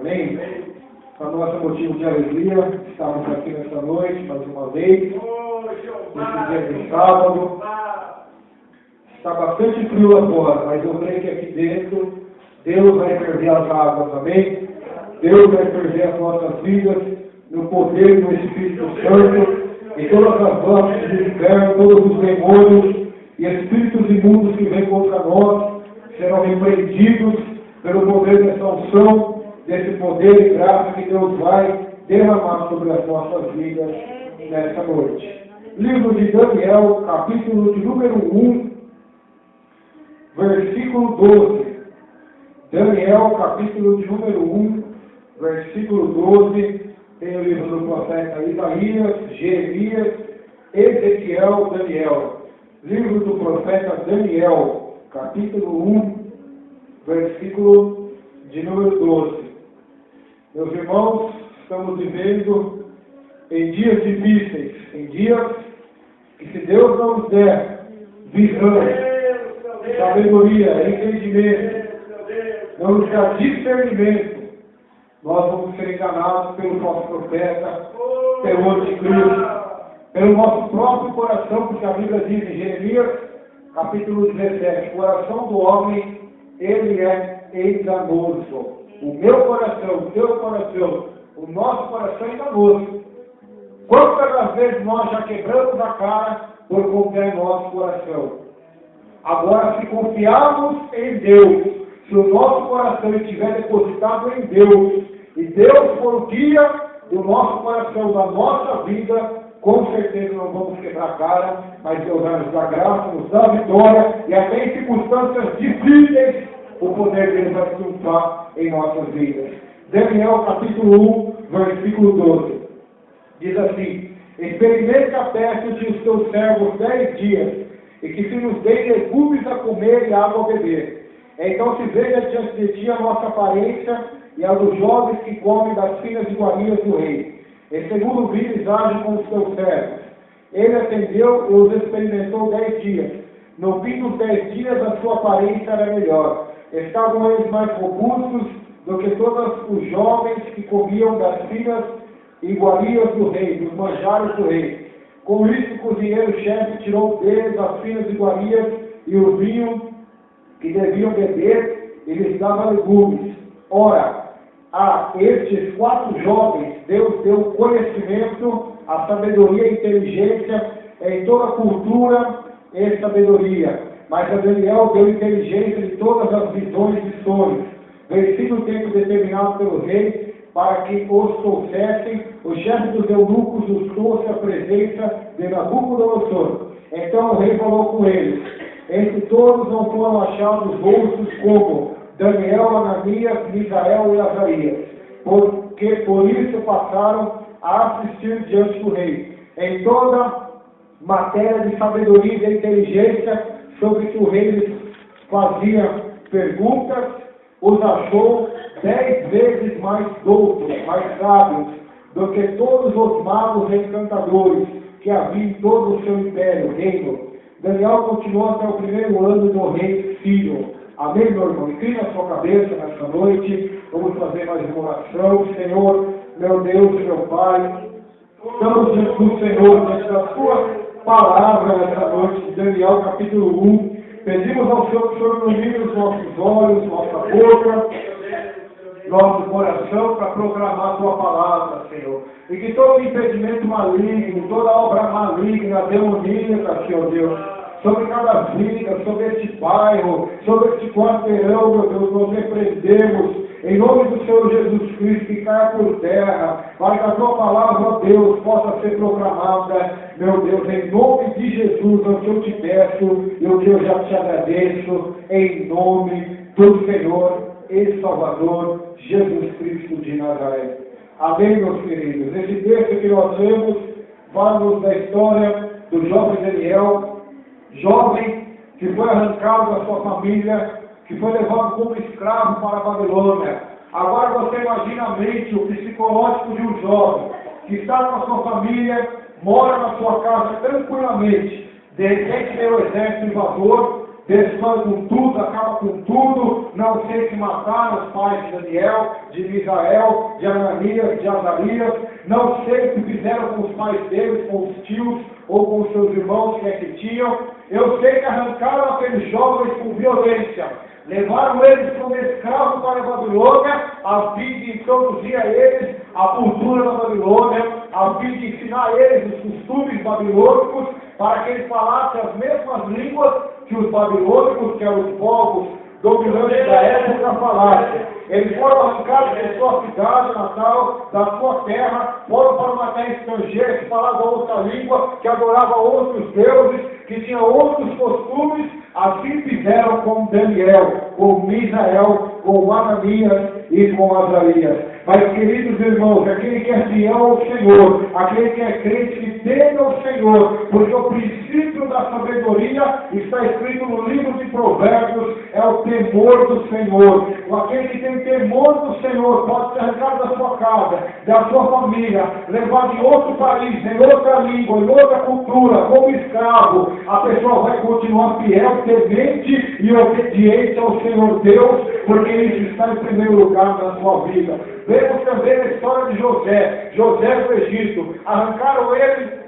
amém? Para nós é motivo de alegria, estamos aqui nessa noite, mais uma vez, nesse dia de sábado. Está bastante frio lá fora, mas eu creio que aqui dentro, Deus vai ferver as águas, amém? Deus vai ferver as nossas vidas, no poder do Espírito Santo, e todas as lanças do inferno, todos os demônios e espíritos imundos que vêm contra nós, serão repreendidos pelo poder dessa unção, desse poder e graça que Deus vai derramar sobre as nossas vidas nessa noite. Livro de Daniel, capítulo de número 1, versículo 12. Daniel, capítulo de número 1, versículo 12. Tem o livro do profeta Isaías, Jeremias, Ezequiel, Daniel. Livro do profeta Daniel, capítulo 1, versículo de número 12. Meus irmãos, estamos vivendo em dias difíceis, em dias que, se Deus não nos der visão, sabedoria, entendimento, não nos der discernimento, nós vamos ser enganados pelo nosso profeta, pelo anticristo, pelo nosso próprio coração, porque a Bíblia diz em Jeremias, capítulo 17, o coração do homem, ele é enganoso. O meu coração, o teu coração, o nosso coração é enganoso. Quantas das vezes nós já quebramos a cara por confiar em nosso coração? Agora, se confiarmos em Deus, se o nosso coração estiver depositado em Deus, e Deus for o guia do nosso coração, da nossa vida, com certeza não vamos quebrar a cara, mas Deus vai nos dar graça, nos dar vitória, e até em circunstâncias difíceis, o poder dele vai triunfar em nossas vidas. Daniel capítulo 1, versículo 12. Diz assim: experimente a peste de os teus servos 10 dias, e que se nos deem legumes a comer e água a beber. Então se veja diante de ti a nossa aparência e a dos jovens que comem das finas iguarias do rei. E segundo vires, age com os teus servos. Ele atendeu e os experimentou 10 dias. No fim dos 10 dias a sua aparência era melhor. Estavam eles mais robustos do que todos os jovens que comiam das finas iguarias do rei, dos manjares do rei. Com isso, o cozinheiro-chefe tirou deles as finas iguarias e o vinho que deviam beber, e lhes dava legumes. Ora, a estes 4 jovens, Deus deu conhecimento, a sabedoria e inteligência em toda cultura e sabedoria. Mas a Daniel deu inteligência de todas as visões e sonhos. Vencido o tempo determinado pelo rei, para que os trouxessem, o chefe dos eunucos os trouxe à presença de Nabucodonosor. Então o rei falou com eles. Entre todos não foram achados outros como Daniel, Ananias, Misael e Azarias, porque por isso passaram a assistir diante do rei. Em toda matéria de sabedoria e de inteligência, sobre que o rei lhes fazia perguntas, os achou 10 vezes mais doutos, mais sábios, do que todos os magos e encantadores que havia em todo o seu império, reino. Daniel continuou até o primeiro ano do rei Ciro. Amém, meu irmão? Inclina a sua cabeça nessa noite. Vamos fazer mais uma oração. Senhor, meu Deus e meu Pai, estamos diante do Senhor, diante da sua palavra nessa noite, de Daniel capítulo 1. Pedimos ao Senhor que o Senhor ilumine os nossos olhos, nossa boca, nosso coração, para proclamar a tua palavra, Senhor. E que todo impedimento maligno, toda obra maligna, demoníaca, Senhor Deus, sobre cada vida, sobre este bairro, sobre este quarteirão, meu Deus, nós repreendemos, em nome do Senhor Jesus Cristo, que caia por terra, para que a tua palavra, ó Deus, possa ser proclamada, meu Deus, em nome de Jesus, é o que eu te peço, e o que eu já te agradeço, em nome do Senhor e Salvador, Jesus Cristo de Nazaré. Amém, meus queridos? Esse texto que nós lemos fala-nos da história do jovem Daniel, jovem que foi arrancado da sua família, que foi levado como escravo para a Babilônia. Agora você imagina a mente, o psicológico de um jovem, que está com a sua família, mora na sua casa tranquilamente, de repente vem o exército invasor, destrói com tudo, acaba com tudo. Não sei se mataram os pais de Daniel, de Misael, de Ananias, de Azarias. Não sei o que fizeram com os pais deles, com os tios ou com os seus irmãos que tinham. Eu sei que arrancaram aqueles jovens com violência. Levaram eles como escravos para a Babilônia, a fim de introduzir a eles a cultura da Babilônia, a fim de ensinar a eles os costumes babilônicos, para que eles falassem as mesmas línguas que os babilônicos, que eram os povos dominantes da época, falassem. Eles foram arrancados de sua cidade natal, da sua terra, foram para uma terra estrangeira que falava outra língua, que adorava outros deuses, que tinha outros costumes. Assim fizeram com Daniel, com Misael, com Ananias e com Azarias. Mas, queridos irmãos, aquele que é fiel ao Senhor, aquele que é crente que teme ao Senhor, porque o princípio da sabedoria está escrito no livro de Provérbios, é o temor do Senhor. Aquele que tem temor do Senhor pode ser arrancado da sua casa, da sua família, levado em outro país, em outra língua, em outra cultura, como escravo. A pessoa vai continuar fiel, temente e obediente ao Senhor Deus, porque isso está em primeiro lugar na sua vida. Vemos também a história de José do Egito. Arrancaram ele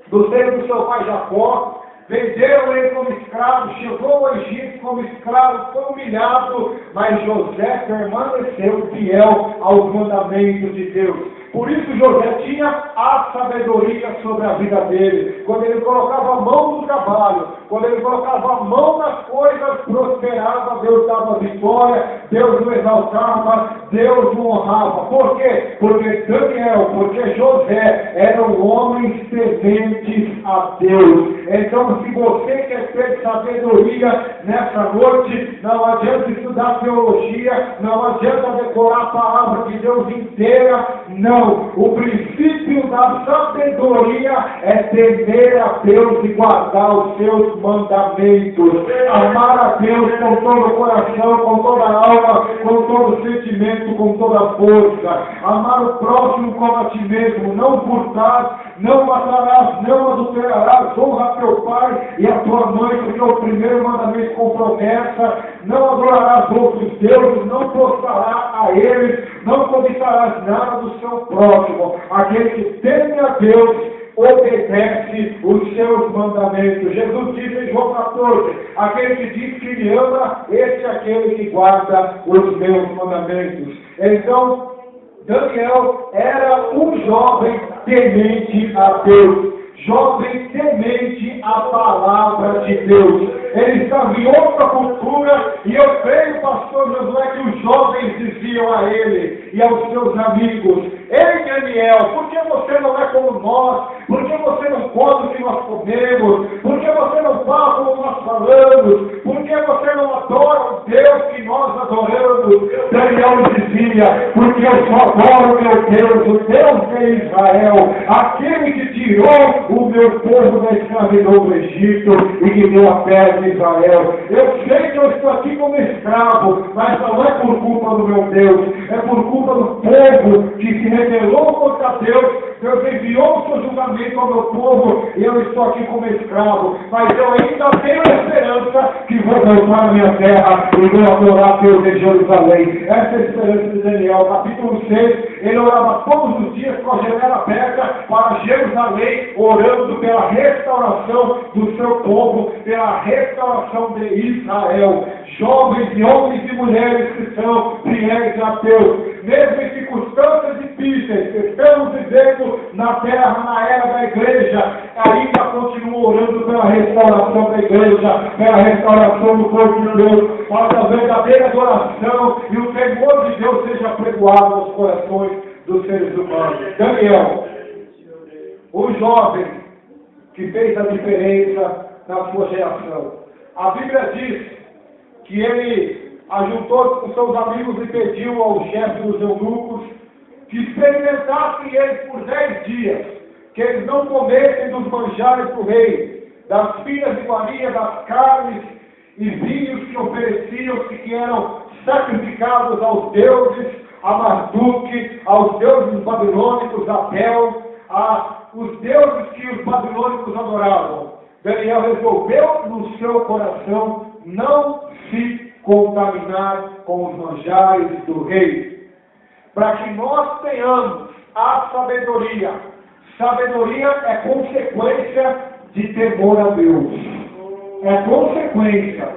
do seio do seu pai Jacó, venderam ele como escravo, chegou ao Egito como escravo, foi humilhado, mas José permaneceu fiel aos mandamentos de Deus. Por isso José tinha a sabedoria sobre a vida dele. Quando ele colocava a mão no trabalho, quando ele colocava a mão nas coisas, prosperava, Deus dava vitória, Deus o exaltava, Deus o honrava. Por quê? Porque José eram homens tementes a Deus. Então, se você quer ter sabedoria nessa noite, não adianta estudar teologia, não adianta decorar a palavra de Deus inteira, não. O princípio da sabedoria é temer a Deus e guardar os seus mandamentos. Amar a Deus com todo o coração, com toda a alma, com todo o sentimento, com toda a força. Amar o próximo como a ti mesmo. Não furtar, não matarás, não adulterarás. Honra teu pai e a tua mãe, porque é o primeiro mandamento com promessa. Não adorarás outros deuses, não prostrarás a eles, não cobiçarás nada do seu próximo. Aquele que teme a Deus obedece os seus mandamentos. Jesus diz em João 14, aquele que diz que me ama, esse é aquele que guarda os meus mandamentos. Então, Daniel era um jovem temente a Deus, jovem temente a palavra de Deus. Ele estava em outra cultura, e eu creio, pastor Josué, que os jovens diziam a ele e aos seus amigos: ei, Daniel, por que você não é como nós? Por que você não come o que nós comemos? Por que você não fala como nós falamos? Por que você não adora o Deus que nós adoramos? Daniel dizia: porque eu só adoro o meu Deus, o Deus de Israel, aquele que tirou o meu povo da escravidão do Egito e que deu a terra de Israel. Eu sei que eu estou aqui como escravo, mas não é por culpa do meu Deus, é por culpa do povo que se rebelou contra Deus. Deus enviou o seu julgamento ao meu povo e eu estou aqui como escravo, mas eu ainda tenho a esperança que vou voltar à minha terra e vou adorar Deus em Jerusalém. Essa é a esperança de Daniel. Capítulo 6, ele orava todos os dias com a janela aberta para Jerusalém, orando pela restauração do seu povo, pela restauração de Israel. Jovens e homens e mulheres que são fiéis a Deus, mesmo em circunstâncias difíceis, que estamos vivendo na terra, na era da igreja, ainda continuam orando pela restauração da igreja, pela restauração do corpo de Deus, para que a verdadeira adoração e o temor de Deus seja pregoado nos corações dos seres humanos. Daniel, o jovem que fez a diferença na sua geração. A Bíblia diz que ele ajuntou com seus amigos e pediu ao chefe dos eunucos que experimentassem eles por 10 dias, que eles não comessem dos manjares do rei, das filhas de Maria, das carnes e vinhos que ofereciam, que eram sacrificados aos deuses, a Marduk, aos deuses babilônicos, a Bel, os deuses que os babilônicos adoravam. Daniel resolveu no seu coração não se contaminar com os manjares do rei, para que nós tenhamos a sabedoria. Sabedoria é consequência de temor a Deus. É consequência.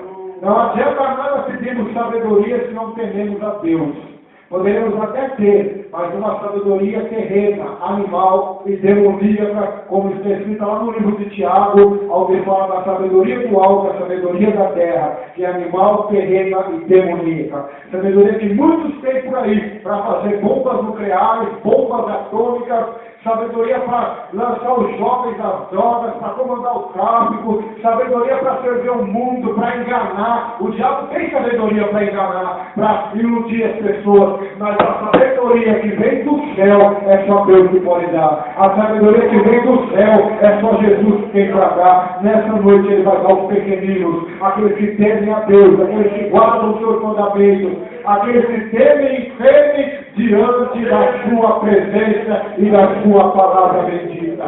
Não adianta nada pedirmos sabedoria se não tememos a Deus. Poderemos até ter, mas uma sabedoria terrena, animal e demoníaca, como está escrito lá no livro de Tiago, onde fala da sabedoria do alto, a sabedoria da terra, que é animal, terrena e demoníaca. Sabedoria que muitos têm por aí, para fazer bombas nucleares, bombas atômicas, sabedoria para lançar os jovens às drogas, para comandar o tráfico, sabedoria para servir o mundo, para enganar. O diabo tem sabedoria para enganar, para iludir as pessoas, mas a sabedoria que vem do céu é só Deus que pode dar. A sabedoria que vem do céu é só Jesus que tem para dar. Nessa noite ele vai dar aos pequeninos, aqueles que temem a Deus, aqueles que guardam os seus mandamentos, aqueles que temem e tremem diante da sua presença e da sua palavra bendita.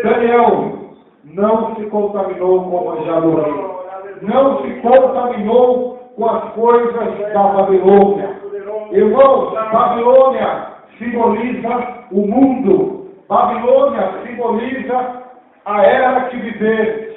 Daniel não se contaminou com o manjar do rei. Não se contaminou com as coisas da Babilônia. Irmãos, Babilônia simboliza o mundo. Babilônia simboliza a era que vivemos.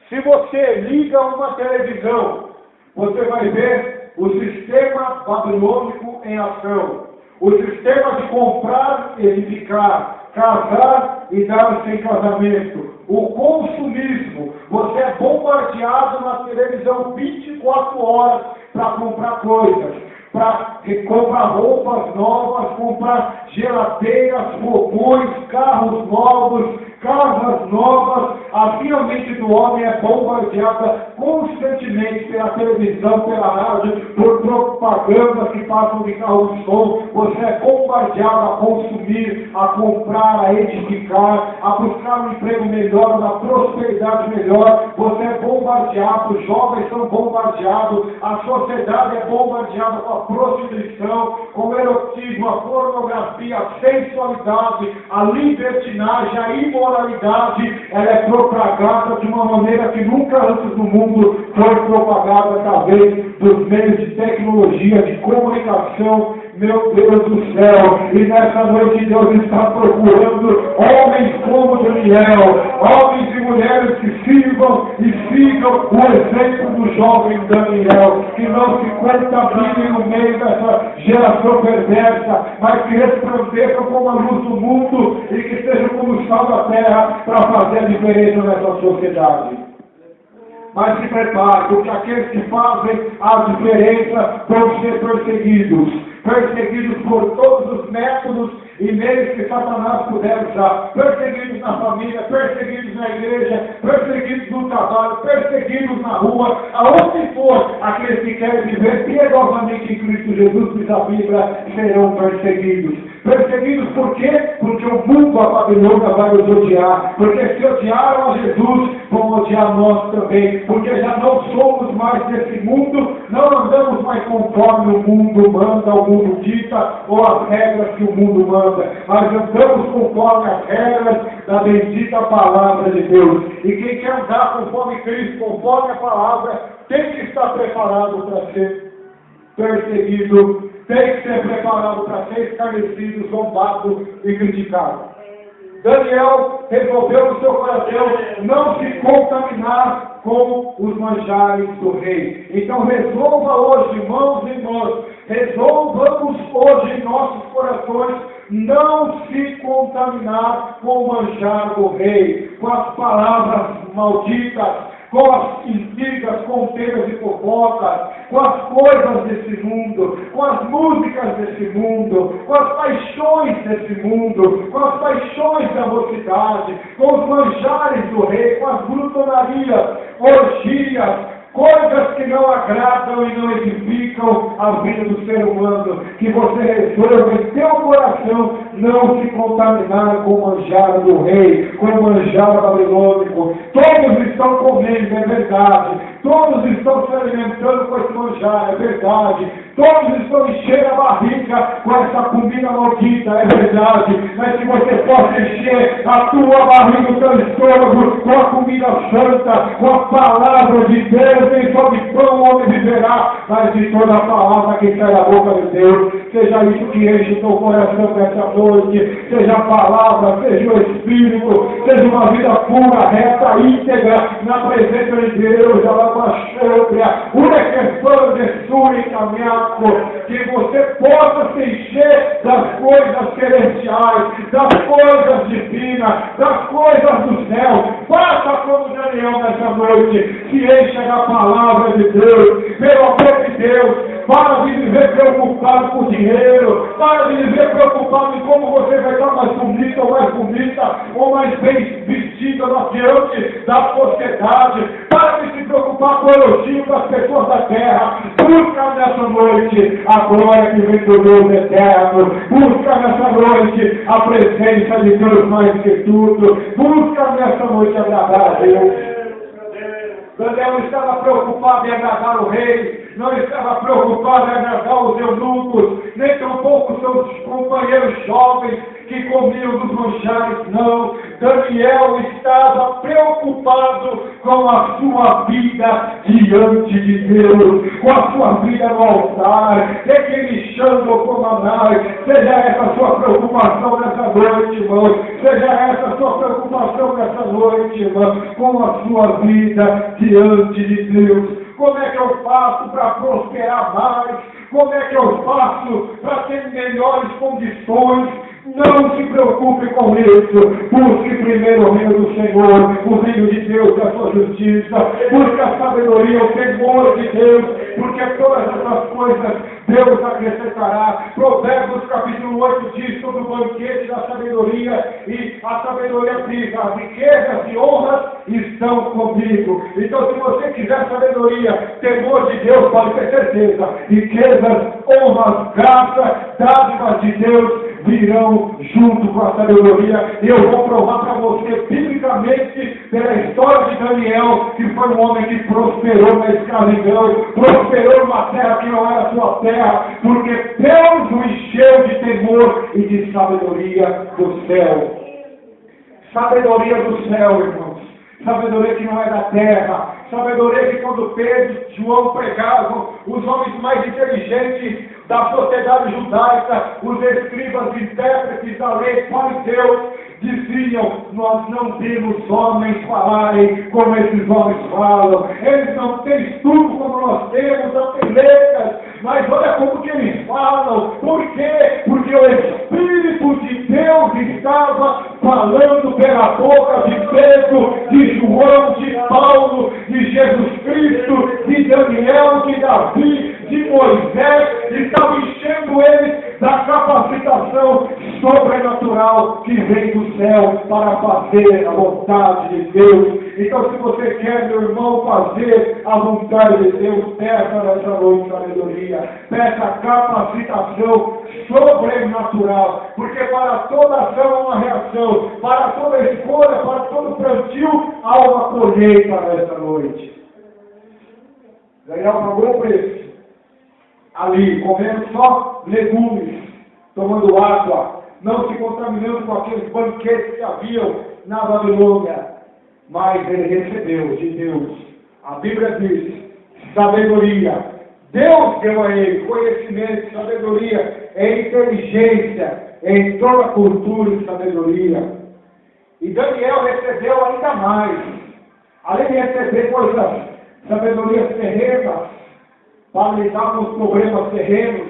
Se você liga uma televisão, você vai ver o sistema babilônico em ação. O sistema de comprar e edificar, casar e dar sem casamento. O consumismo. Você é bombardeado na televisão 24 horas para comprar coisas. Para comprar roupas novas, comprar geladeiras, fogões, carros novos, casas novas. A mente do homem é bombardeada constantemente pela televisão, pela rádio, por propagandas que passam de carro de som. Você é bombardeado a consumir, a comprar, a edificar, a buscar um emprego melhor, uma prosperidade melhor. Você é bombardeado, os jovens são bombardeados, a sociedade é bombardeada com a prostituição, com o erotismo, a pornografia, a sensualidade, a libertinagem, a imoralidade. Ela é propagada de uma maneira que nunca antes no mundo foi propagada através dos meios de tecnologia, de comunicação. Meu Deus do céu, e nessa noite Deus está procurando homens como Daniel, homens e mulheres que sirvam e sigam o exemplo do jovem Daniel, que não se contaminem no meio dessa geração perversa, mas que resplandeçam como a luz do mundo e que sejam como o sal da terra para fazer a diferença nessa sociedade. Mas se prepare, porque aqueles que fazem a diferença vão ser perseguidos. Perseguidos por todos os métodos e meios que Satanás puder usar. Perseguidos na família, perseguidos na igreja, perseguidos no trabalho, perseguidos na rua, aonde for, aqueles que querem viver piedosamente em Cristo Jesus, diz a Bíblia, serão perseguidos. Perseguidos por quê? Porque o mundo, a Babilônia, vai os odiar. Porque se odiaram a Jesus, vão odiar nós também. Porque já não somos mais desse mundo, não andamos mais conforme o mundo manda, o mundo dita, ou as regras que o mundo manda. Mas andamos conforme as regras da bendita palavra de Deus. E quem quer andar conforme Cristo, conforme a palavra, tem que estar preparado para ser perseguido, tem que ser preparado para ser escarnecido, zombado e criticado. Daniel resolveu no seu coração não se contaminar com os manjares do rei. Então resolva hoje, irmãos e irmãs, resolvamos hoje em nossos corações não se contaminar com o manjar do rei, com as palavras malditas, com as intrigas, contendas e fofocas, com as coisas desse mundo, com as músicas desse mundo, com as paixões desse mundo, com as paixões da mocidade, com os manjares do rei, com as glutonarias, orgias, coisas que não agradam e não edificam a vida do ser humano. Que você resolva em teu coração não se contaminar com o manjar do rei, com o manjar babilônico. Todos estão comendo, é verdade. Todos estão se alimentando com esse manjar, é verdade. Todos estão enchendo a barriga com essa comida maldita, é verdade. Mas se você possa encher a tua barriga, o teu estômago com a comida santa, com a palavra de Deus, nem só de pão o homem viverá, mas de toda a palavra que sai da boca de Deus. Seja isso que enche o teu coração nessa noite, seja a palavra, seja o Espírito, seja uma vida pura, reta, íntegra, na presença de Deus, que você possa se encher das coisas celestiais, das coisas divinas, das coisas do céu. Faça como Daniel nessa noite, se encha da palavra de Deus, pelo amor de Deus. Para de viver preocupado com dinheiro, para de viver preocupado em como você vai estar mais bonita ou mais bonita, ou mais bem vestida diante da sociedade. Para de se preocupar com o elogio das pessoas da terra. Busca nessa noite a glória que vem do Deus eterno. Busca nessa noite a presença de Deus mais que tudo. Busca nessa noite agradar a Deus. Daniel não estava preocupado em agradar o rei, não estava preocupado em agradar os eunucos, nem tampouco seus companheiros jovens que comiam dos manjares, não. Daniel estava preocupado com a sua vida diante de Deus, com a sua vida no altar, requerixando como Anás. Seja essa a sua preocupação nessa noite, irmão. Seja essa a sua preocupação nessa noite, irmão, com a sua vida diante de Deus. Como é que eu faço para prosperar mais? Como é que eu faço para ter melhores condições? Não se preocupe com isso. Busque primeiro o reino do Senhor, o reino de Deus e a sua justiça. Busque a sabedoria, o temor de Deus, porque todas essas coisas Deus acrescentará. Provérbios capítulo 8 diz sobre o banquete da sabedoria, e a sabedoria diz: as riquezas e honras estão comigo. Então, se você quiser sabedoria, temor de Deus, pode ter certeza, riquezas, honras, graça, dádivas de Deus virão junto com a sabedoria. E eu vou provar para você, biblicamente, pela história de Daniel, que foi um homem que prosperou na escravidão, prosperou numa terra que não era sua terra, porque Deus o encheu de temor e de sabedoria do céu. Sabedoria do céu, irmãos. Sabedoria que não é da terra. Sabedoria que quando Pedro e João pregavam, os homens mais inteligentes da sociedade judaica, os escribas e intérpretes da lei, fariseus, diziam: nós não vimos homens falarem como esses homens falam. Eles não têm estudo como nós temos, não têm letras, mas olha como que eles falam. Por quê? Porque o Espírito de Deus estava falando pela boca de Pedro, de João, de Paulo, de Jesus Cristo, de Daniel, de Davi, de Moisés. Estava enchendo eles da capacitação sobrenatural que vem do céu para fazer a vontade de Deus. Então, se você quer, meu irmão, fazer a vontade de Deus, peça nessa noite sabedoria, peça capacitação sobrenatural, porque para toda ação há uma reação, para toda escolha, para todo plantio, há uma colheita nessa noite. Daniel pagou o preço ali, comendo só legumes, tomando água, não se contaminando com aqueles banquetes que haviam na Babilônia. Mas ele recebeu de Deus, a Bíblia diz, sabedoria. Deus deu a ele conhecimento, sabedoria, inteligência, em toda cultura e sabedoria. E Daniel recebeu ainda mais, além de receber coisas, sabedoria terrenas, para lidar com os problemas terrenos,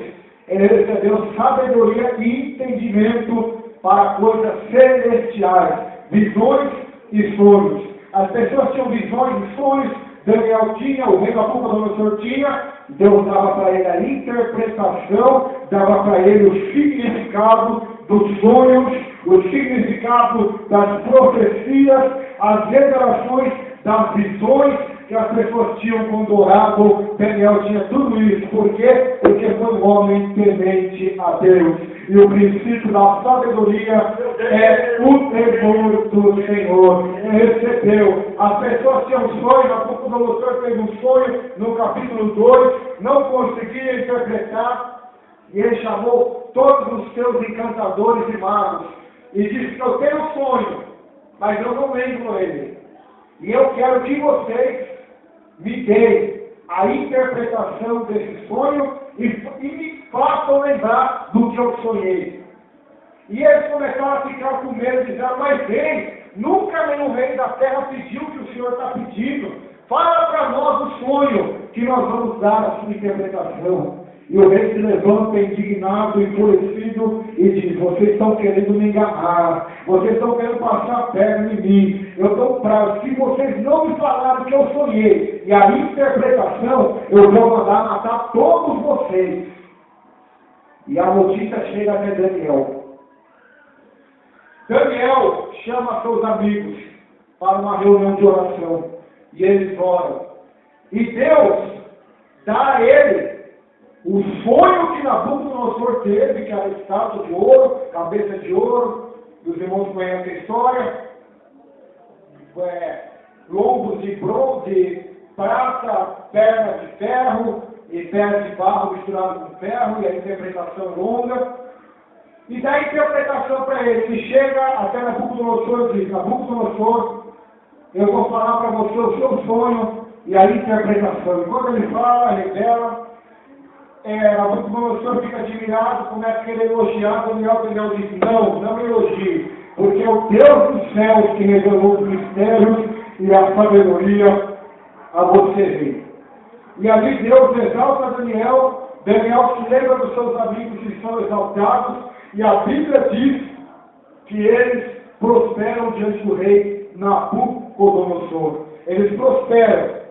ele recebeu sabedoria e entendimento para coisas celestiais, visões e sonhos. As pessoas tinham visões e sonhos, Daniel tinha, o rei Nabucodonosor tinha, Deus dava para ele a interpretação, dava para ele o significado dos sonhos, o significado das profecias, as revelações das visões que as pessoas tinham quando oravam. Daniel tinha tudo isso. Por quê? Porque foi um homem temente a Deus. E o princípio da sabedoria é o temor do Senhor. Ele recebeu. As pessoas tinham um sonho, Nabucodonosor teve um sonho no capítulo 2, não conseguia interpretar, e ele chamou todos os seus encantadores e magos, e disse que eu tenho um sonho, mas eu não lembro ele. E eu quero que vocês me deem a interpretação desse sonho e me façam lembrar do que eu sonhei. E eles começaram a ficar com medo, dizendo, mas bem, nunca nenhum rei da terra pediu o que o Senhor está pedindo. Fala para nós o sonho, que nós vamos dar a sua interpretação. E o rei se levanta indignado, enfurecido, e diz, vocês estão querendo me enganar, vocês estão querendo passar a perna em mim. Eu dou um prazo, se vocês não me falarem o que eu sonhei, e a interpretação, eu vou mandar matar todos vocês. E a notícia chega até Daniel. Daniel chama seus amigos para uma reunião de oração. E eles oram. E Deus dá a ele o sonho que Nabucodonosor teve, que era estátua de ouro, cabeça de ouro. Os irmãos conhecem a história. Lombos de bronze, prata, perna de ferro e perna de barro misturado com ferro, e a interpretação longa. E dá a interpretação para ele, que chega até Nabucodonosor e diz, Nabucodonosor, eu vou falar para você o seu sonho e a interpretação. E quando ele fala, revela, Nabucodonosor fica admirado, começa a querer elogiar Daniel diz, não elogie, porque é o Deus dos céus que revelou os mistérios e a sabedoria a você rei. E ali Deus exalta Daniel se lembra dos seus amigos que são exaltados, e a Bíblia diz que eles prosperam diante do rei Nabucodonosor. Eles prosperam.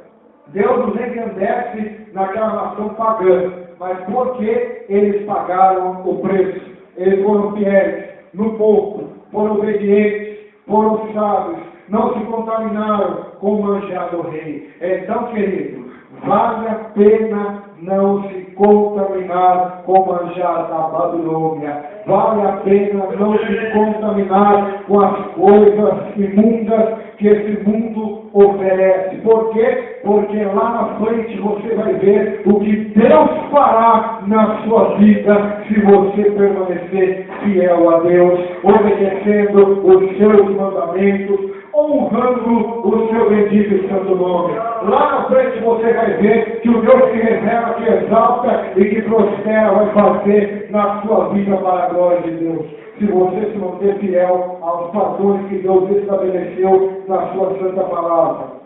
Deus os engrandece naquela nação pagã, mas porque eles pagaram o preço. Eles foram fiéis no pouco, foram obedientes, foram sábios, não se contaminaram com o manjar do rei. Então, querido, vale a pena não se contaminar com o manjar da Babilônia. Vale a pena não se contaminar com as coisas imundas que esse mundo oferece. Por quê? Porque lá na frente você vai ver o que Deus fará na sua vida se você permanecer fiel a Deus, obedecendo os seus mandamentos, honrando o seu bendito e santo nome. Lá na frente você vai ver que o Deus que revela, que exalta e que prospera vai fazer na sua vida para a glória de Deus. Se você se manter fiel aos padrões que Deus estabeleceu na sua santa palavra.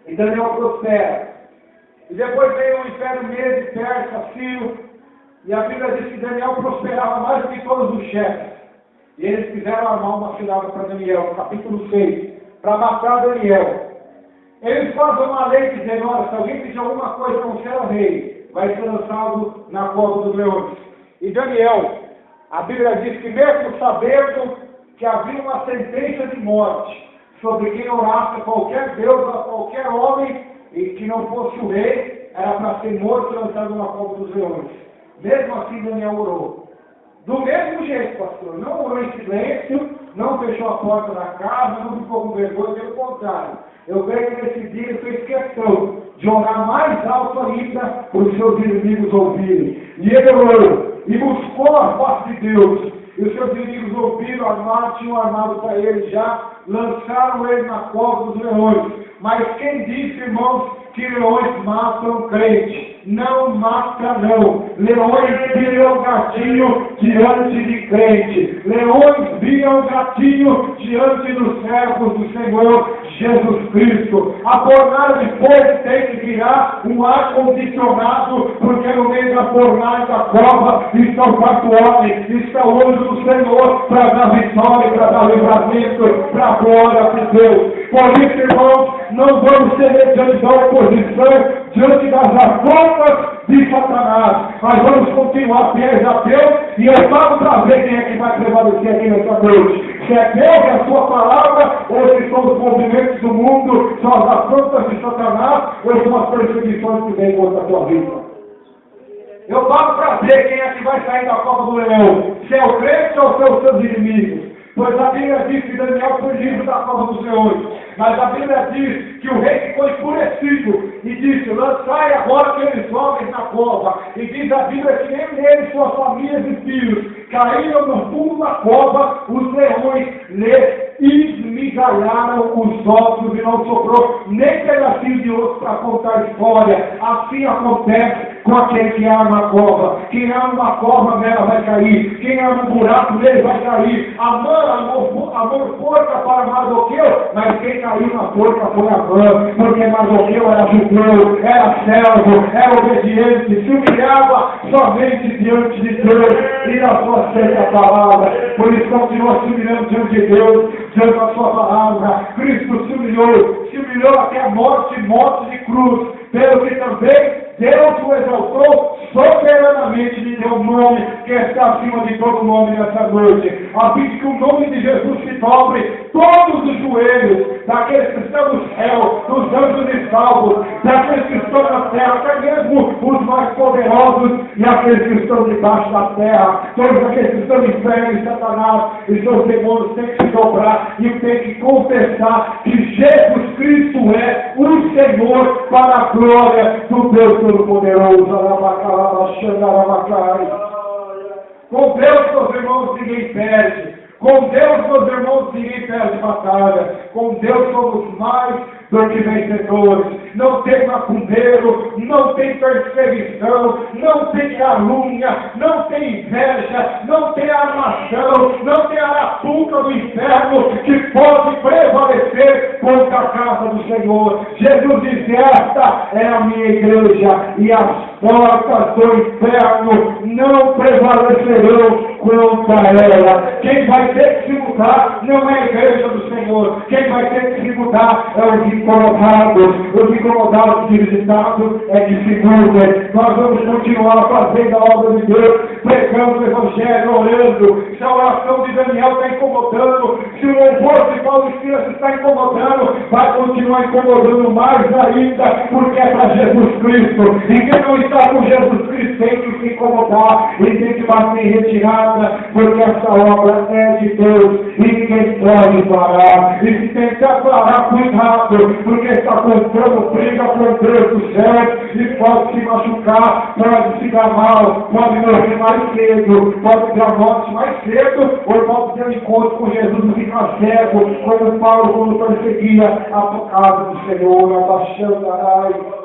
E Daniel prospera. E depois veio o Império Medo, Persa, Sírio. E a Bíblia diz que Daniel prosperava mais do que todos os chefes. E eles quiseram armar uma cilada para Daniel, no capítulo 6, para matar Daniel. Eles fazem uma lei dizendo, olha, se alguém pedir alguma coisa não ser o rei, vai ser lançado na cova dos leões. E Daniel, a Bíblia diz que mesmo sabendo que havia uma sentença de morte sobre quem orasse a qualquer Deus, a qualquer homem, e que não fosse o rei, era para ser morto e lançado na cova dos leões. Mesmo assim Daniel orou. Do mesmo jeito, pastor, não orou em silêncio, não fechou a porta da casa, não ficou com vergonha, pelo contrário. Eu creio que nesse dia ele fez questão de orar mais alto ainda para os seus inimigos ouvirem. E ele orou e buscou a face de Deus. E os seus inimigos ouviram, tinham armado para ele já, lançaram ele na cova dos leões. Mas quem disse, irmãos, que leões matam crente? Não mata, não. Leões viram gatinho diante de crente. Leões viram gatinho diante dos servos do Senhor Jesus Cristo. A fornalha de fogo tem que virar um ar-condicionado, porque no meio da fornalha da cova estão 4 homens, está o anjo do Senhor para dar vitória, para dar livramento, para a glória de Deus. Por isso, irmãos, não vamos ser diante da oposição, diante das afrontas de Satanás. Mas vamos continuar fiéis a Deus e vamos para ver quem é que vai prevalecer aqui nessa noite. Se é Deus e a sua palavra, ou se são os movimentos do mundo, são as afrontas de Satanás, ou são as perseguições que vêm contra a tua vida. Eu pago para ver quem é que vai sair da cova do leão, se é o crente ou são os seus inimigos. Pois a Bíblia diz que Daniel foi livre da cova dos leões. Mas a Bíblia diz que o rei ficou enfurecido e disse: lançai agora aqueles homens na cova. E diz a Bíblia que nem eles, suas famílias e filhos, caíram no fundo da cova, os leões lhes esmigalharam os ossos e não sobrou nem pedacinho de osso para contar a história. Assim acontece com aquele que arma a cova. Quem arma uma cova nela vai cair. Quem arma um buraco nele vai cair. Amor forca para Mardoqueu, mas quem caiu na forca foi Amã, porque Mardoqueu era judeu, era servo, era obediente, se humilhava somente diante de Deus e da sua santa palavra. Por isso continua se humilhando diante de Deus, diante da sua palavra. Cristo se humilhou até a morte de cruz, pelo que também Deus o exaltou soberanamente, lhe deu um nome que está acima de todo nome nessa noite. A fim que o nome de Jesus se dobre todos os joelhos, daqueles que estão no céu, dos anjos e salvos, daqueles que estão na terra, até mesmo os mais poderosos e aqueles que estão debaixo da terra, todos aqueles que estão no inferno e Satanás e seus demônios têm que se dobrar e têm que confessar que Jesus Cristo é o Senhor para a glória do Deus Todo-Poderoso. Com Deus, meus irmãos, ninguém perde. Com Deus, meus irmãos, ninguém perde batalha. Com Deus somos mais do que vencedores. Não tem macumbeiro, não tem perseguição, não tem calúnia, não tem inveja, não tem armação, não tem arapuca do inferno que pode prevalecer contra a casa do Senhor. Jesus disse: esta é a minha igreja e as portas do inferno não prevalecerão contra ela. Quem vai ter que se mudar não é a igreja do Senhor. Quem vai ter que se mudar é os incomodados. Os incomodados e visitados é de segunda. Nós vamos continuar fazendo a obra de Deus, pregando o Evangelho, orando. Se a oração de Daniel está incomodando, se o louvor de Paulo Silas está incomodando, vai continuar incomodando mais ainda, porque é para Jesus Cristo. E quem não está com Jesus Cristo tem que se incomodar e tem que bater em retirada, porque essa obra é de Deus e ninguém pode parar. E se tentar parar, cuidado, porque está comprando briga com Deus do céu e pode se machucar, pode se dar mal, pode morrer mais cedo, pode ter a morte mais cedo, ou pode ter um encontro com Jesus e ficar cego, como Paulo quando perseguia a casa do Senhor, abaixando a raiz.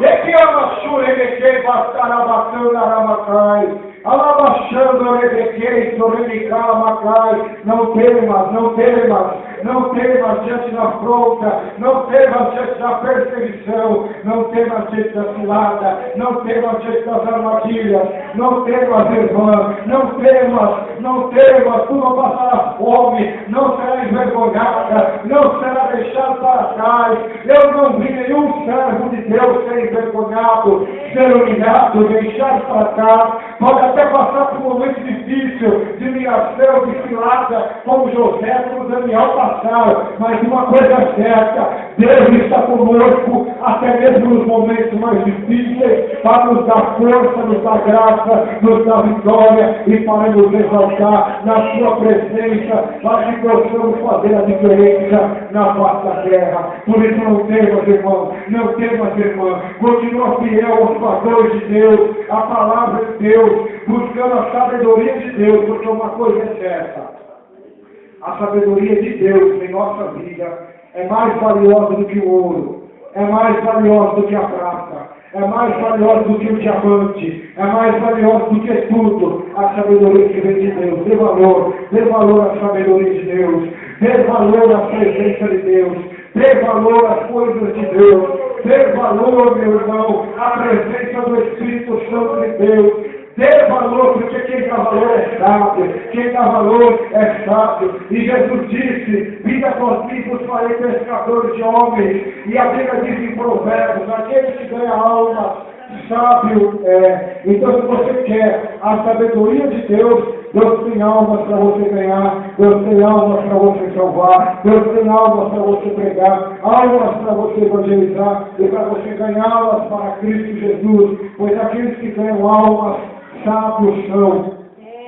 E que abaixou Rebequei, bastarabacando Aramacai, alabaixando Rebequei, Sorebicamacai, não temas, não temas, não temas diante da afronta, não temas diante da perseguição, não temas diante da cilada, não temas diante das armadilhas, não temas, irmã, não temas, tu não passarás fome, não será envergonhada, não será deixado para trás. Eu não vi nenhum servo de Deus ser envergonhado, ser humilhado, deixado para trás. Pode até passar por um momento difícil, de humilhação, de cilada, como José, como Daniel passaram, mas uma coisa é certa: Deus está conosco, até mesmo nos momentos mais difíceis, para nos dar força, nos dar graça, nos dar vitória e para nos exaltar na sua presença, para que possamos fazer a diferença na face da terra. Por isso não temas, irmão, não temas, irmã, continua fiel aos padrões de Deus, à palavra de Deus, buscando a sabedoria de Deus, porque uma coisa é certa: a sabedoria de Deus em nossa vida é mais valiosa do que o ouro, é mais valiosa do que a prata, é mais valiosa do que o diamante, é mais valiosa do que tudo. A sabedoria que vem de Deus. Dê valor à sabedoria de Deus, dê valor à presença de Deus, dê valor às coisas de Deus, dê valor, meu irmão, à presença do Espírito Santo de Deus. Dê valor, porque quem dá valor é sábio, quem dá valor é sábio. E Jesus disse: vinde após mim, vos farei pescadores de homens. E a Bíblia diz em Provérbios: aquele que ganha alma, sábio é. Então, se você quer a sabedoria de Deus, Deus tem almas para você ganhar, Deus tem almas para você salvar, Deus tem almas para você pregar, almas para você evangelizar e para você ganhá-las para Cristo Jesus, pois aqueles que ganham almas, sábios são.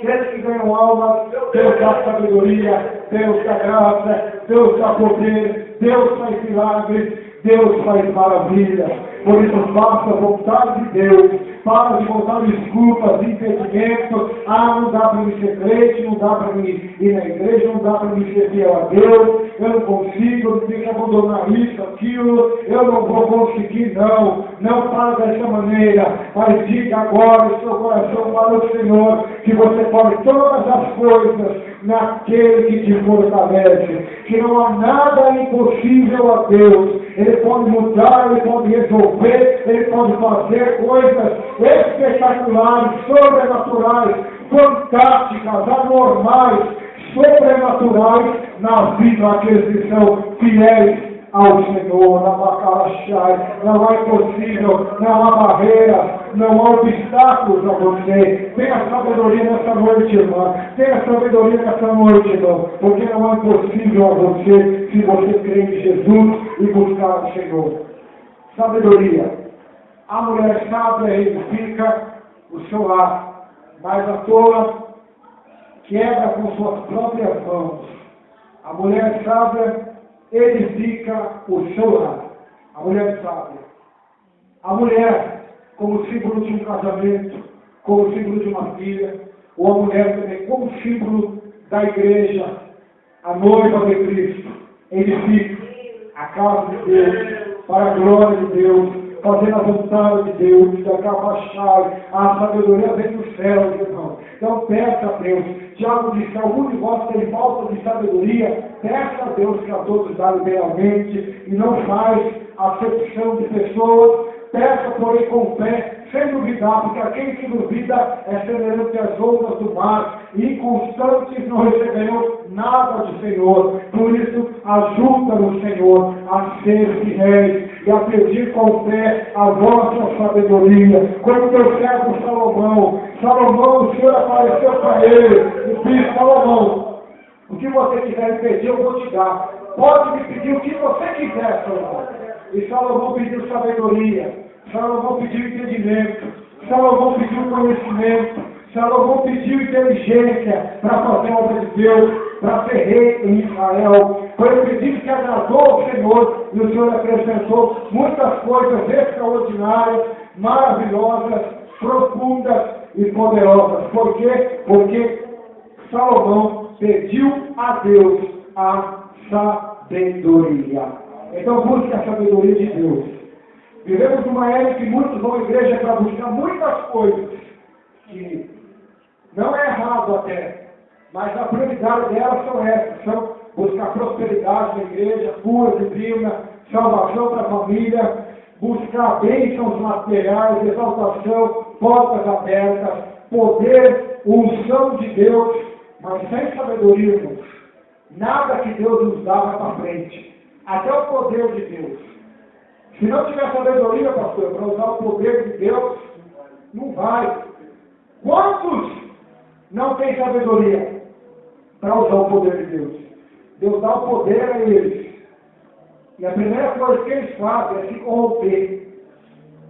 Aqueles que ganham almas, Deus dá sabedoria, Deus dá graça, Deus dá poder, Deus faz milagres, Deus faz maravilhas. Por isso, faça a vontade de Deus. Para de botar desculpas, impedimentos. Não dá para me ser crente, não dá para me ir na igreja, não dá para me ser fiel a Deus. Eu não consigo, eu tenho que abandonar isso, aquilo. Eu não vou conseguir, não. Não fale dessa maneira. Mas diga agora em seu coração para o Senhor que você pode todas as coisas naquele que te fortalece. Que não há nada impossível a Deus. Ele pode mudar, Ele pode resolver, Ele pode fazer coisas espetaculares, sobrenaturais, fantásticas, anormais, sobrenaturais na vida daqueles que são fiéis ao Senhor. Na Bacalachai, não há impossível, não há barreiras, não há obstáculos a você. Tenha sabedoria nessa noite, irmã. Tenha sabedoria nessa noite, irmão. Porque não há impossível a você se você crê em Jesus e buscar o Senhor. Sabedoria. A mulher sábia edifica o seu lar, mas a tola quebra com suas próprias mãos. A mulher sábia edifica o seu lar. A mulher sábia. A mulher, como símbolo de um casamento, como símbolo de uma filha, ou a mulher também como símbolo da igreja, a noiva de Cristo, edifica a casa de Deus, para a glória de Deus, fazendo a vontade de Deus, da capachai, a sabedoria vem do céu, irmão. Então peça a Deus. Tiago disse, algum de vós tem falta de sabedoria, peça a Deus que a todos dá liberalmente, e não faz acepção de pessoas, peça porém com fé, sem duvidar, porque aquele que duvida é semelhante às ondas do mar, inconstantes não receberão nada do Senhor. Por isso, ajuda-nos, Senhor, a ser fiéis e a pedir com fé a vossa sabedoria. Como teu servo Salomão, o Senhor apareceu para ele e disse, Salomão, o que você quiser me pedir, eu vou te dar. Pode me pedir o que você quiser, Salomão. E Salomão pediu sabedoria, Salomão pediu entendimento, Salomão pediu conhecimento, Salomão pediu inteligência para fazer a obra de Deus, para ser rei em Israel. Foi um pedido que agradou ao Senhor, e o Senhor acrescentou muitas coisas extraordinárias, maravilhosas, profundas e poderosas. Por quê? Porque Salomão pediu a Deus a sabedoria. Então busque a sabedoria de Deus. Vivemos numa era em que muitos vão à igreja para buscar muitas coisas, que não é errado até, mas a prioridade delas são essas, são buscar prosperidade na igreja, cura divina, salvação para a família, buscar bênçãos materiais, exaltação, portas abertas, poder, unção de Deus, mas sem sabedoria, irmãos. Nada que Deus nos dá vai para frente. Até o poder de Deus. Se não tiver sabedoria, pastor, para usar o poder de Deus, não vai. Quantos não têm sabedoria para usar o poder de Deus? Deus dá o poder a eles. E a primeira coisa que eles fazem é se corromper.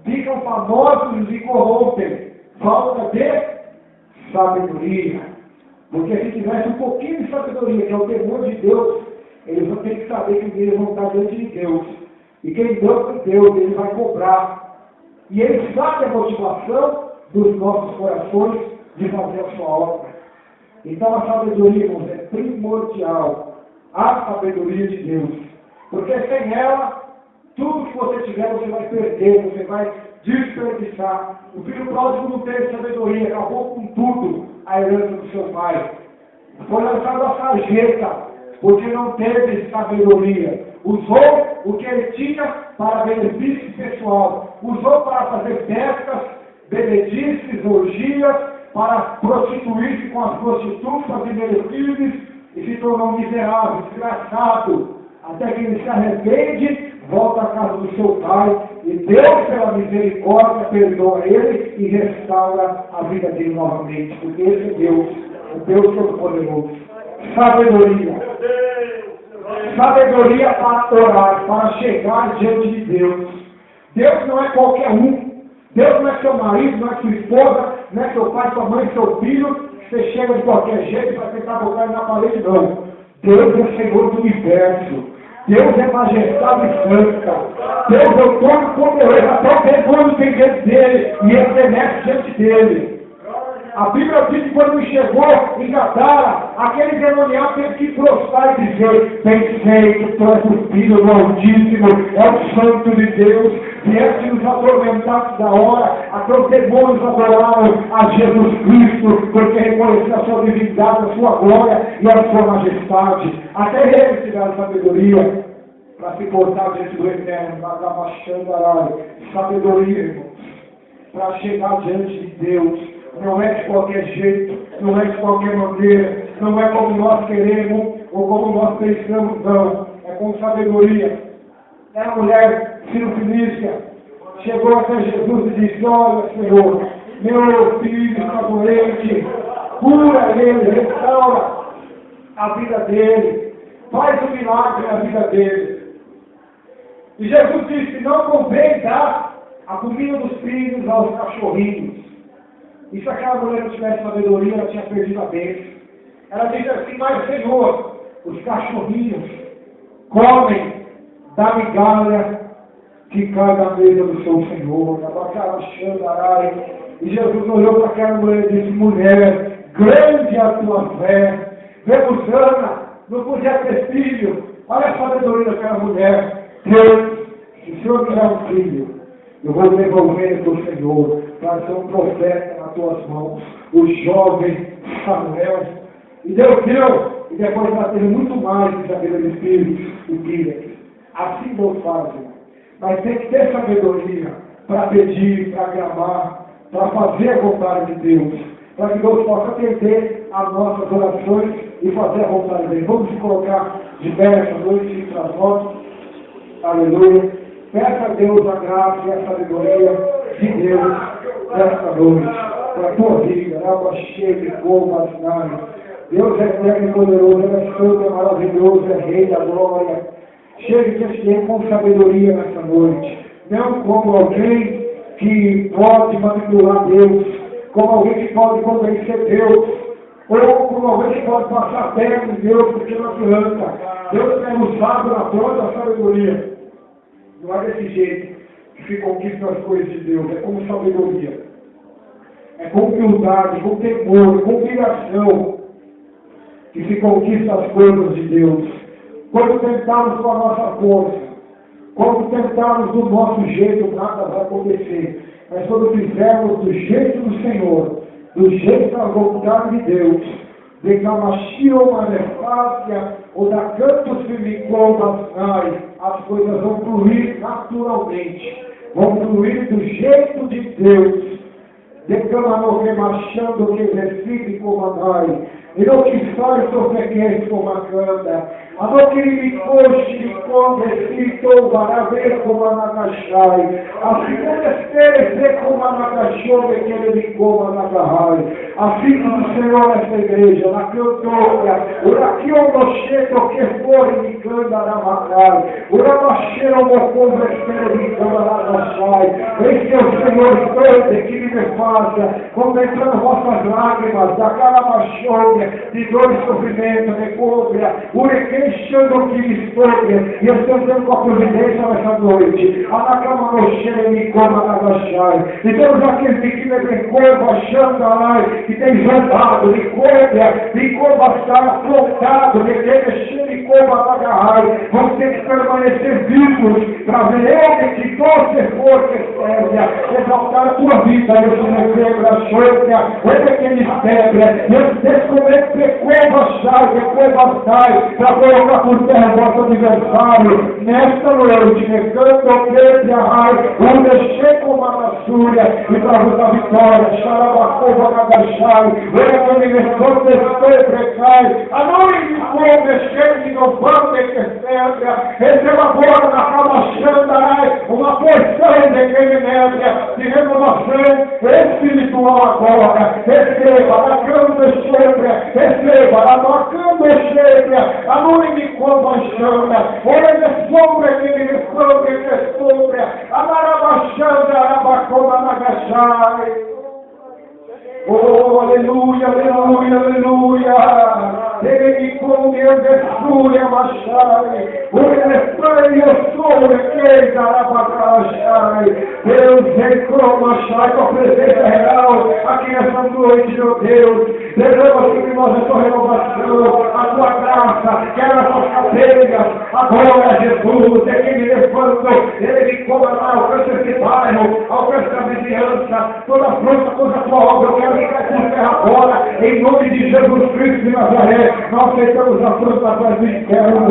Ficam famosos e corrompem. Falta de sabedoria. Porque se tivesse um pouquinho de sabedoria, que é o temor de Deus, eles vão ter que saber que eles vão estar diante de Deus. E quem deu para Deus, ele vai cobrar. E ele sabe a motivação dos nossos corações de fazer a sua obra. Então a sabedoria, irmãos, é primordial. A sabedoria de Deus. Porque sem ela, tudo que você tiver, você vai perder, você vai desperdiçar. O filho pródigo não teve sabedoria, acabou com tudo a herança do seu pai. Foi lançado a sarjeta, porque não teve sabedoria. Usou o que ele tinha para benefício pessoal. Usou para fazer festas, bebedices, orgias, para prostituir-se com as prostitutas e benefícios, e se tornou miserável, desgraçado, até que ele se arrepende, volta à casa do seu pai, e Deus, pela misericórdia, perdoa ele e restaura a vida dele novamente, porque esse é Deus. o Deus Todo-Poderoso. Sabedoria. Sabedoria para orar, para chegar diante de Deus. Deus não é qualquer um. Deus não é seu marido, não é sua esposa, não é seu pai, sua mãe, seu filho. Você chega de qualquer jeito para tentar botar ele na parede, não. Deus é Senhor do universo. Deus é majestade santa. Deus é o Todo-Poderoso. Até o demônio tem medo dele e ele remete diante dele. A Bíblia diz que quando chegou em Gadara, aquele demoniado teve que prostrar e dizer: bem feito, tu és o Filho do Altíssimo, é o Santo de Deus, vieste nos atormentados da hora. Até os demônios adoraram a Jesus Cristo, porque reconheceram a sua divindade, a sua glória e a sua majestade. Até eles tiveram sabedoria para se portar diante do Eterno, sabedoria, irmãos, para chegar diante de Deus. Não é de qualquer jeito, não é de qualquer maneira, não é como nós queremos ou como nós pensamos, não. É com sabedoria. É a mulher Sírio-Fenícia chegou até Jesus e disse: olha, Senhor, meu filho está doente, cura ele, restaura a vida dele, faz um milagre na vida dele. E Jesus disse: não convém dar a comida dos filhos aos cachorrinhos. E se aquela mulher não tivesse sabedoria, ela tinha perdido a bênção. Ela disse assim: mas Senhor, os cachorrinhos comem da migalha que cai da mesa do seu Senhor. E Jesus olhou para aquela mulher e disse: mulher, grande é a tua fé. Vemos Ana, não podia ter filho. Olha a sabedoria daquela mulher. Deus, se o Senhor me der um filho, eu vou devolver para o Senhor, para ser um profeta nas tuas mãos, o jovem Samuel. E Deus deu, e depois ela teve muito mais de sabedoria de filhos e filhas. Assim Deus faz, mas tem que ter sabedoria para pedir, para clamar, para fazer a vontade de Deus, para que Deus possa atender as nossas orações e fazer a vontade dele. Vamos se colocar de pé essa noite para as mãos. Aleluia. Peça a Deus a graça e a sabedoria de Deus nesta noite, para a tua vida, água cheia de como as naves. Deus é eterno e poderoso, Ele é santo, é maravilhoso, é Rei da glória. Chegue diante dele com sabedoria nesta noite, não como alguém que pode manipular Deus, como alguém que pode convencer Deus, ou como alguém que pode passar perto de Deus, porque não adianta. Deus é usado na própria sabedoria. Não é desse jeito que se conquista as coisas de Deus, é com sabedoria, é com humildade, com temor, com humilhação que se conquista as coisas de Deus. Quando tentarmos com a nossa força, quando tentarmos do nosso jeito, nada vai acontecer. Mas quando fizermos do jeito do Senhor, do jeito da vontade de Deus, de Kamashio Manefácia, ou da Cantos Filicomasnai, as coisas vão fluir naturalmente, vão fluir do jeito de Deus. De Kamanofemachando que recebe Comanai, e não que sai sofreguente como a canta, a não que me coxe, me conde, ou varaver como a Nakashai, assim como estere como a Nakashome, que ele me coma na Gahai, assim como o Senhor nessa igreja, na cantora, aqui o nocheto que for e me canta na Macai, o Ramacheiro, o Mocoso, espere me canta na Gashai, esse é o Senhor Santo que me faça, contemplando vossas lágrimas, da cara machônia, de dor e sofrimento, de cobra, urequeixando que me sobre, e estando com a providência nessa noite, a na cama no cheiro me coma na gachai, e todos aqueles que me corva, achando a que tem jogado, de cobra está afrontado, de que me coma na garrai, vão ter que permanecer vivos, para ver ele que doce for que serve, exaltar a tua vida, eu sou meu quebra, a chorca, olha que ele quebra, eu descobri que sai, para colocar por terra o vosso adversário, nesta noite, negando o preto e a raiva, o deixei com uma massúria, e para vos a vitória, xarabacova na gachai, olha que ele lesou, testou precai, a noite como mexendo e não vamos ter que serve, receba agora na cama xandarai, uma porção de quem neve, de renovação espiritual agora, receba, na cama sempre, receba, abacando cheia, a nuvem de compaixão, olha de sombra que me sombra, amarabachanda, abacoma na gachai. Oh, aleluia, aleluia, aleluia. Ele me comeu de a machai. O refrão eu sou que darabacachai. Deus reclama machai com a presença real aqui nessa noite, meu Deus. Derrama sobre nós a tua renovação, a tua graça, quebra as nossas cadeias. Agora, Jesus, é que me levanta. Ele me cobra lá, alcança esse bairro, alcança a vizinhança, toda a fruta, toda a tua obra. Eu quero ficar com terra fora, em nome de Jesus Cristo de Nazaré. Não aceitamos a fruta atrás do inferno,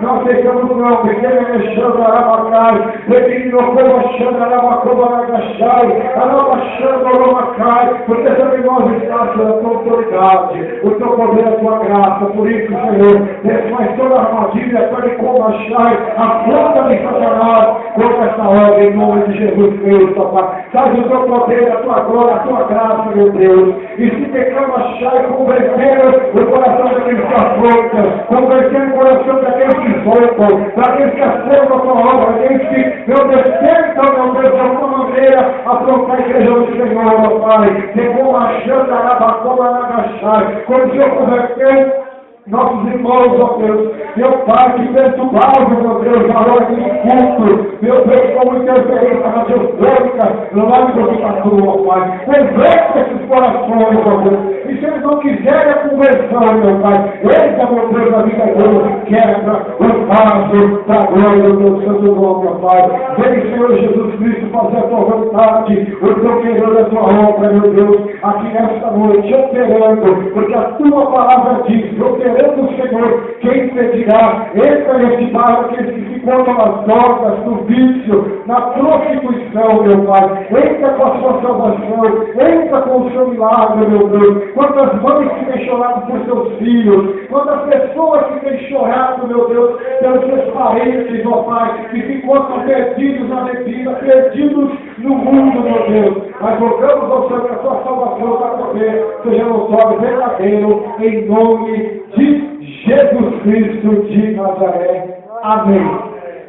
não aceitamos não, porque ele me chama a rabacai, ele me colocou a chama a rabacoma na gachai, a rabachama a rabacai, porque sobre nós está a tua autoridade, o teu poder, a tua graça. Por isso, Senhor, desfaz toda a armadilha, para que comachai a fruta de Satanás contra essa obra, em nome de Jesus Cristo, Pai. Traz o teu poder, a tua glória, a tua graça, meu Deus. E se pecamos achar e converter o coração daqueles que afrontam, converter o coração daqueles que voltam, daqueles que afrontam a tua obra, daqueles que, meu Deus, tentam, meu Deus, de alguma maneira, afrontar a igreja do Senhor, meu Pai. Levou uma chanta, arabacoma, agachar. Quando o Senhor converteu nossos irmãos, ó Deus, meu Pai, que perturbava, meu Deus, a hora de culto, meu Deus, como interferência radiofônica, lá no professor, ó Pai, converte esses corações, ó Deus, e se eles não quiserem a conversão, meu Pai, eita, meu Deus, a vida deles, quebra o vaso da glória do teu santo nome, ó Pai. Vem, Senhor Jesus Cristo, fazer a tua vontade, o teu querer da tua obra, meu Deus, aqui nesta noite, operando, porque a tua palavra diz, operando, Senhor, quem impedirá? Entra nesse barco, aqueles que se encontram nas drogas, no vício, na prostituição, meu Pai. Entra com a sua salvação, entra com o seu milagre, meu Deus. Quantas mães que têm chorado por seus filhos, quantas pessoas que têm chorado, meu Deus, pelos seus parentes, ó Pai, que se encontram perdidos na bebida, perdidos no mundo, meu Deus. Mas rogamos ao Senhor que a sua salvação vai poder seja notório, verdadeiro, em nome de Jesus Cristo de Nazaré. Amém.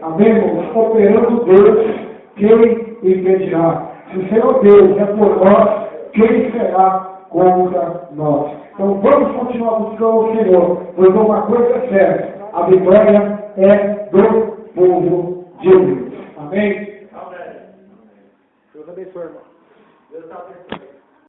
Amém, irmãos? Operando Deus, quem impedirá? Se o Senhor Deus é por nós, quem será contra nós? Então vamos continuar buscando o Senhor, pois uma coisa é certa, a vitória é do povo de Deus. Amém? Amém. Deus abençoe, irmão. Deus abençoe.